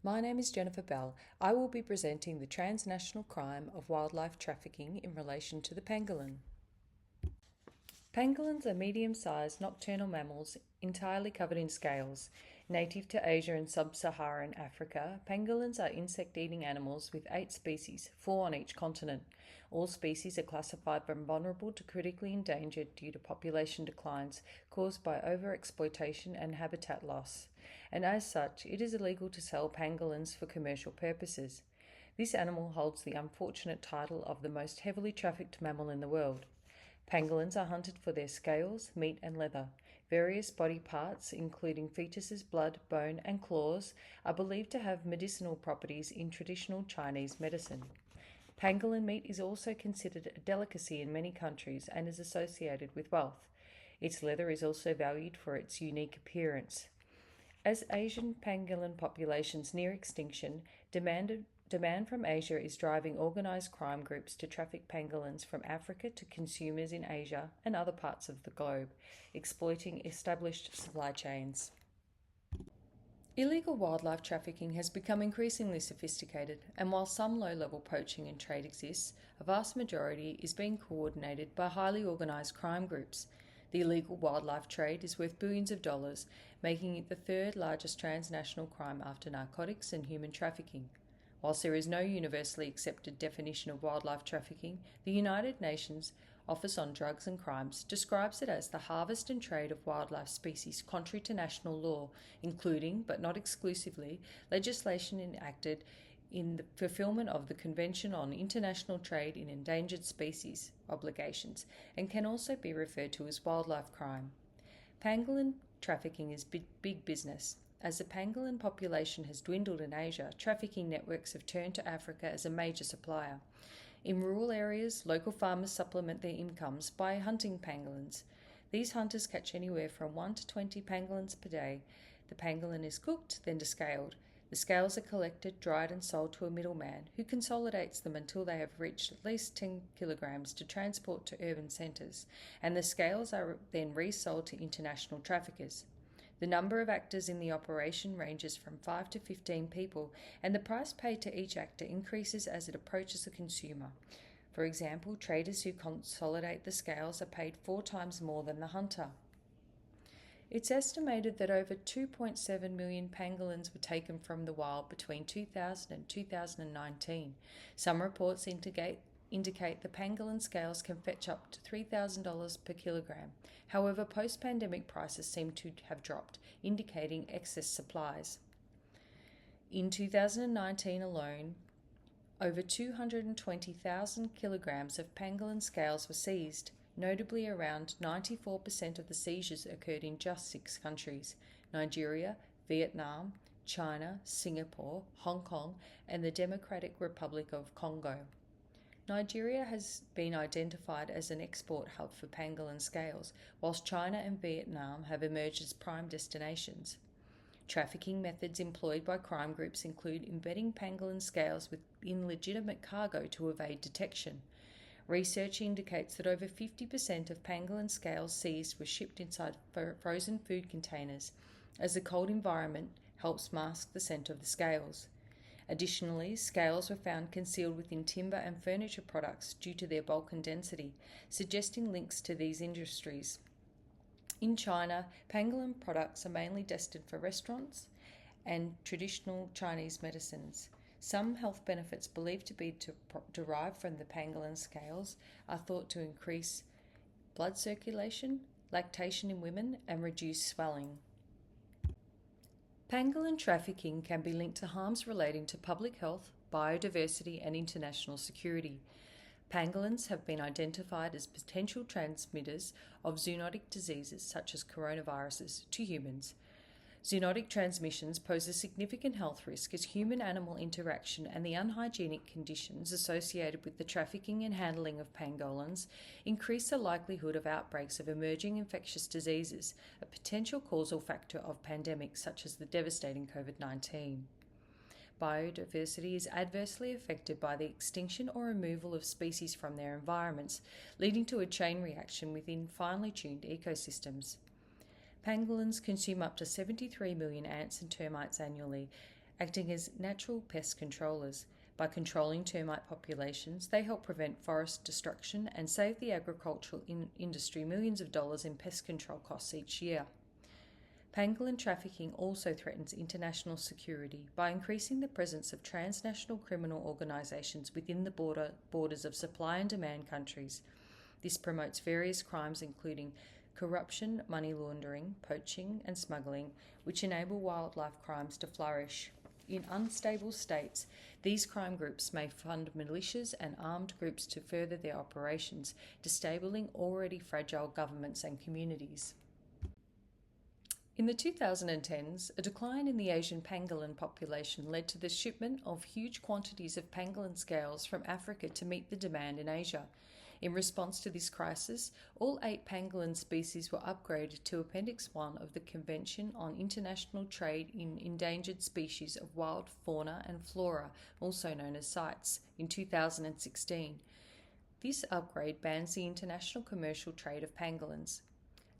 My name is Jennifer Bell. I will be presenting the transnational crime of wildlife trafficking in relation to the pangolin. Pangolins are medium-sized nocturnal mammals entirely covered in scales. Native to Asia and sub-Saharan Africa, pangolins are insect-eating animals with 8 species, 4 on each continent. All species are classified from vulnerable to critically endangered due to population declines caused by overexploitation and habitat loss, and as such, it is illegal to sell pangolins for commercial purposes. This animal holds the unfortunate title of the most heavily trafficked mammal in the world. Pangolins are hunted for their scales, meat, and leather. Various body parts, including fetuses, blood, bone, and claws, are believed to have medicinal properties in traditional Chinese medicine. Pangolin meat is also considered a delicacy in many countries and is associated with wealth. Its leather is also valued for its unique appearance. As Asian pangolin populations near extinction, demand from Asia is driving organised crime groups to traffic pangolins from Africa to consumers in Asia and other parts of the globe, exploiting established supply chains. Illegal wildlife trafficking has become increasingly sophisticated, and while some low-level poaching and trade exists, a vast majority is being coordinated by highly organised crime groups. The illegal wildlife trade is worth billions of dollars, making it the third largest transnational crime after narcotics and human trafficking. Whilst there is no universally accepted definition of wildlife trafficking, the United Nations Office on Drugs and Crimes describes it as the harvest and trade of wildlife species contrary to national law, including, but not exclusively, legislation enacted in the fulfillment of the Convention on International Trade in Endangered Species obligations, and can also be referred to as wildlife crime. Pangolin trafficking is big business. As the pangolin population has dwindled in Asia, trafficking networks have turned to Africa as a major supplier. In rural areas, local farmers supplement their incomes by hunting pangolins. These hunters catch anywhere from 1 to 20 pangolins per day. The pangolin is cooked, then descaled. The scales are collected, dried and sold to a middleman who consolidates them until they have reached at least 10 kilograms to transport to urban centres, and the scales are then resold to international traffickers. The number of actors in the operation ranges from 5 to 15 people, and the price paid to each actor increases as it approaches the consumer. For example, traders who consolidate the scales are paid 4 times more than the hunter. It's estimated that over 2.7 million pangolins were taken from the wild between 2000 and 2019. Some reports indicate the pangolin scales can fetch up to $3,000 per kilogram. However, post-pandemic prices seem to have dropped, indicating excess supplies. In 2019 alone, over 220,000 kilograms of pangolin scales were seized. Notably, around 94% of the seizures occurred in just 6 countries: Nigeria, Vietnam, China, Singapore, Hong Kong, and the Democratic Republic of Congo. Nigeria has been identified as an export hub for pangolin scales, whilst China and Vietnam have emerged as prime destinations. Trafficking methods employed by crime groups include embedding pangolin scales within legitimate cargo to evade detection. Research indicates that over 50% of pangolin scales seized were shipped inside frozen food containers, as the cold environment helps mask the scent of the scales. Additionally, scales were found concealed within timber and furniture products due to their bulk and density, suggesting links to these industries. In China, pangolin products are mainly destined for restaurants and traditional Chinese medicines. Some health benefits believed to be derived from the pangolin scales are thought to increase blood circulation, lactation in women, and reduce swelling. Pangolin trafficking can be linked to harms relating to public health, biodiversity, and international security. Pangolins have been identified as potential transmitters of zoonotic diseases such as coronaviruses to humans. Zoonotic transmissions pose a significant health risk as human-animal interaction and the unhygienic conditions associated with the trafficking and handling of pangolins increase the likelihood of outbreaks of emerging infectious diseases, a potential causal factor of pandemics such as the devastating COVID-19. Biodiversity is adversely affected by the extinction or removal of species from their environments, leading to a chain reaction within finely tuned ecosystems. Pangolins consume up to 73 million ants and termites annually, acting as natural pest controllers. By controlling termite populations, they help prevent forest destruction and save the agricultural industry millions of dollars in pest control costs each year. Pangolin trafficking also threatens international security by increasing the presence of transnational criminal organisations within the borders of supply and demand countries. This promotes various crimes including corruption, money laundering, poaching and smuggling, which enable wildlife crimes to flourish. In unstable states, these crime groups may fund militias and armed groups to further their operations, disabling already fragile governments and communities. In the 2010s, a decline in the Asian pangolin population led to the shipment of huge quantities of pangolin scales from Africa to meet the demand in Asia. In response to this crisis, all 8 pangolin species were upgraded to Appendix 1 of the Convention on International Trade in Endangered Species of Wild Fauna and Flora, also known as CITES, in 2016. This upgrade bans the international commercial trade of pangolins.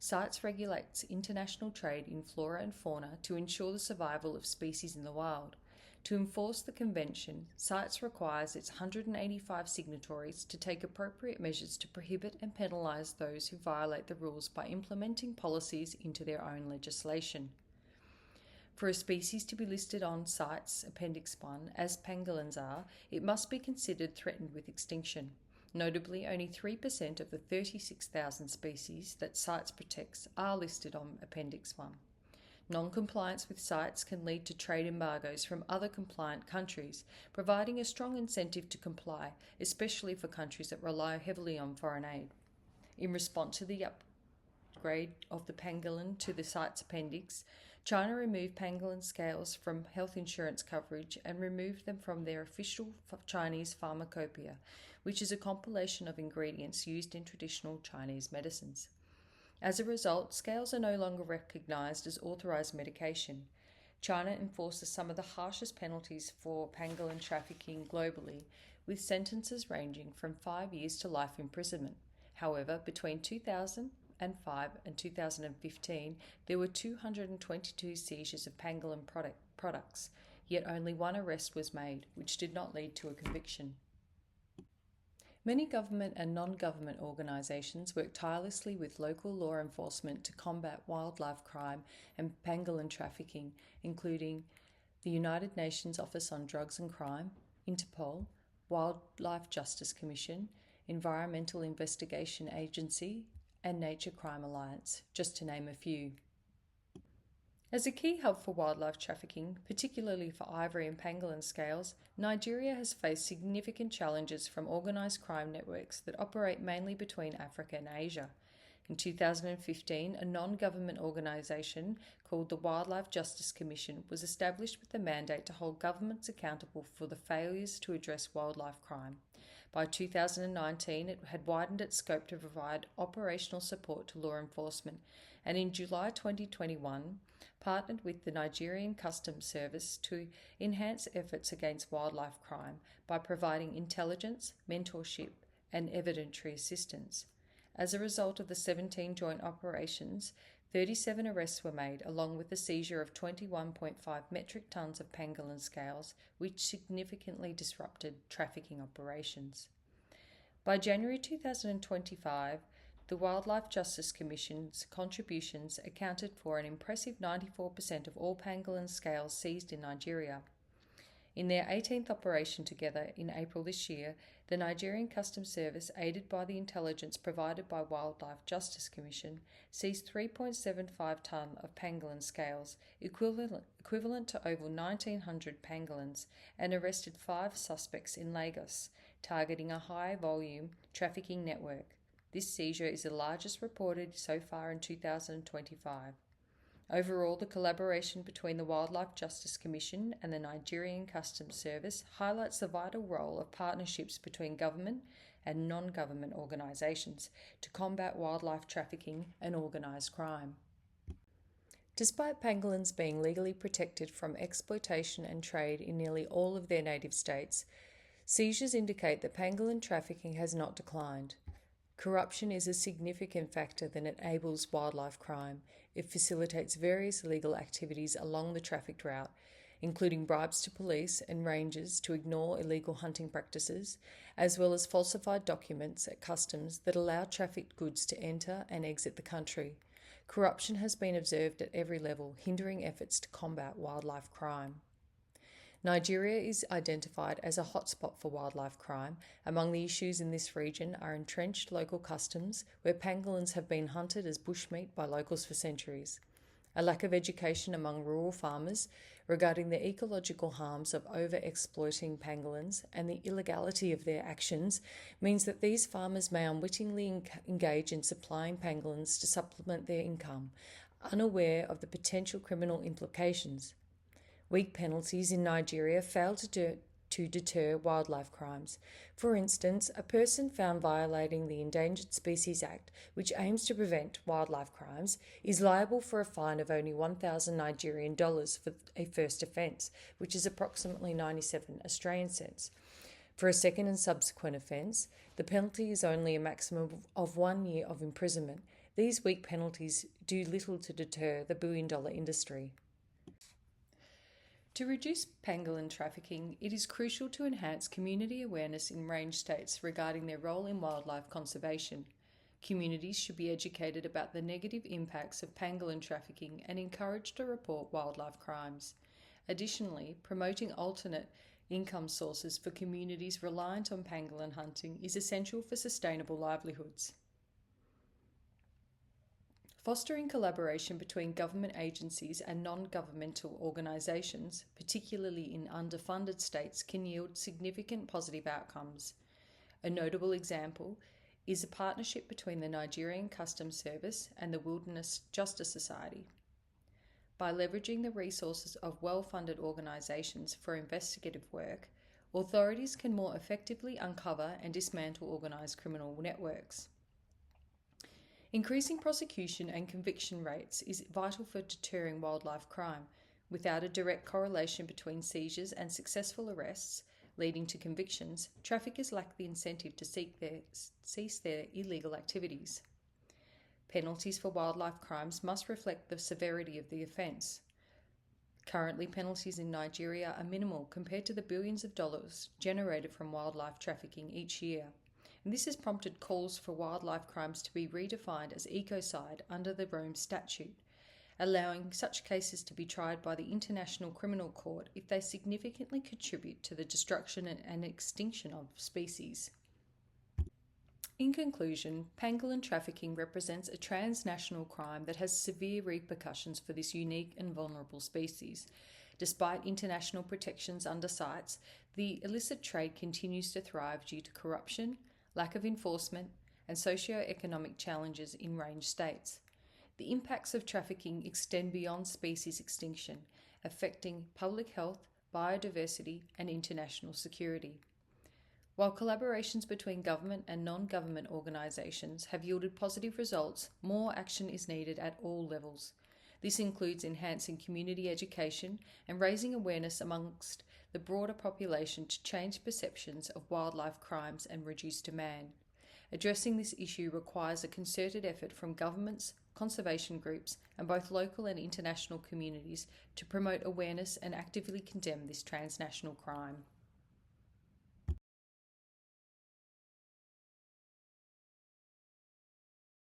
CITES regulates international trade in flora and fauna to ensure the survival of species in the wild. To enforce the convention, CITES requires its 185 signatories to take appropriate measures to prohibit and penalise those who violate the rules by implementing policies into their own legislation. For a species to be listed on CITES Appendix 1, as pangolins are, it must be considered threatened with extinction. Notably, only 3% of the 36,000 species that CITES protects are listed on Appendix 1. Non-compliance with CITES can lead to trade embargoes from other compliant countries, providing a strong incentive to comply, especially for countries that rely heavily on foreign aid. In response to the upgrade of the pangolin to the CITES appendix, China removed pangolin scales from health insurance coverage and removed them from their official Chinese pharmacopoeia, which is a compilation of ingredients used in traditional Chinese medicines. As a result, scales are no longer recognised as authorised medication. China enforces some of the harshest penalties for pangolin trafficking globally, with sentences ranging from 5 years to life imprisonment. However, between 2005 and 2015, there were 222 seizures of pangolin products, yet only 1 arrest was made, which did not lead to a conviction. Many government and non-government organisations work tirelessly with local law enforcement to combat wildlife crime and pangolin trafficking, including the United Nations Office on Drugs and Crime, Interpol, Wildlife Justice Commission, Environmental Investigation Agency, and Nature Crime Alliance, just to name a few. As a key hub for wildlife trafficking, particularly for ivory and pangolin scales, Nigeria has faced significant challenges from organised crime networks that operate mainly between Africa and Asia. In 2015, a non-government organisation called the Wildlife Justice Commission was established with the mandate to hold governments accountable for the failures to address wildlife crime. By 2019, it had widened its scope to provide operational support to law enforcement, and in July 2021, partnered with the Nigerian Customs Service to enhance efforts against wildlife crime by providing intelligence, mentorship, and evidentiary assistance. As a result of the 17 joint operations, 37 arrests were made, along with the seizure of 21.5 metric tonnes of pangolin scales, which significantly disrupted trafficking operations. By January 2025, the Wildlife Justice Commission's contributions accounted for an impressive 94% of all pangolin scales seized in Nigeria. In their 18th operation together in April this year, the Nigerian Customs Service, aided by the intelligence provided by Wildlife Justice Commission, seized 3.75 tonne of pangolin scales, equivalent to over 1,900 pangolins, and arrested 5 suspects in Lagos, targeting a high-volume trafficking network. This seizure is the largest reported so far in 2025. Overall, the collaboration between the Wildlife Justice Commission and the Nigerian Customs Service highlights the vital role of partnerships between government and non-government organisations to combat wildlife trafficking and organised crime. Despite pangolins being legally protected from exploitation and trade in nearly all of their native states, seizures indicate that pangolin trafficking has not declined. Corruption is a significant factor that enables wildlife crime. It facilitates various illegal activities along the trafficked route, including bribes to police and rangers to ignore illegal hunting practices, as well as falsified documents at customs that allow trafficked goods to enter and exit the country. Corruption has been observed at every level, hindering efforts to combat wildlife crime. Nigeria is identified as a hotspot for wildlife crime. Among the issues in this region are entrenched local customs, where pangolins have been hunted as bushmeat by locals for centuries. A lack of education among rural farmers regarding the ecological harms of over-exploiting pangolins and the illegality of their actions means that these farmers may unwittingly engage in supplying pangolins to supplement their income, unaware of the potential criminal implications. Weak penalties in Nigeria fail to deter wildlife crimes. For instance, a person found violating the Endangered Species Act, which aims to prevent wildlife crimes, is liable for a fine of only 1,000 Nigerian dollars for a first offence, which is approximately 97 Australian cents. For a second and subsequent offence, the penalty is only a maximum of 1 year of imprisonment. These weak penalties do little to deter the billion-dollar industry. To reduce pangolin trafficking, it is crucial to enhance community awareness in range states regarding their role in wildlife conservation. Communities should be educated about the negative impacts of pangolin trafficking and encouraged to report wildlife crimes. Additionally, promoting alternate income sources for communities reliant on pangolin hunting is essential for sustainable livelihoods. Fostering collaboration between government agencies and non-governmental organisations, particularly in underfunded states, can yield significant positive outcomes. A notable example is a partnership between the Nigerian Customs Service and the Wilderness Justice Society. By leveraging the resources of well-funded organisations for investigative work, authorities can more effectively uncover and dismantle organised criminal networks. Increasing prosecution and conviction rates is vital for deterring wildlife crime. Without a direct correlation between seizures and successful arrests, leading to convictions, traffickers lack the incentive to cease their illegal activities. Penalties for wildlife crimes must reflect the severity of the offence. Currently, penalties in Nigeria are minimal compared to the billions of dollars generated from wildlife trafficking each year. And this has prompted calls for wildlife crimes to be redefined as ecocide under the Rome Statute, allowing such cases to be tried by the International Criminal Court if they significantly contribute to the destruction and extinction of species. In conclusion, pangolin trafficking represents a transnational crime that has severe repercussions for this unique and vulnerable species. Despite international protections under CITES, the illicit trade continues to thrive due to corruption, lack of enforcement, and socio-economic challenges in range states. The impacts of trafficking extend beyond species extinction, affecting public health, biodiversity, and international security. While collaborations between government and non-government organisations have yielded positive results, more action is needed at all levels. This includes enhancing community education and raising awareness amongst the broader population to change perceptions of wildlife crimes and reduce demand. Addressing this issue requires a concerted effort from governments, conservation groups, and both local and international communities to promote awareness and actively condemn this transnational crime.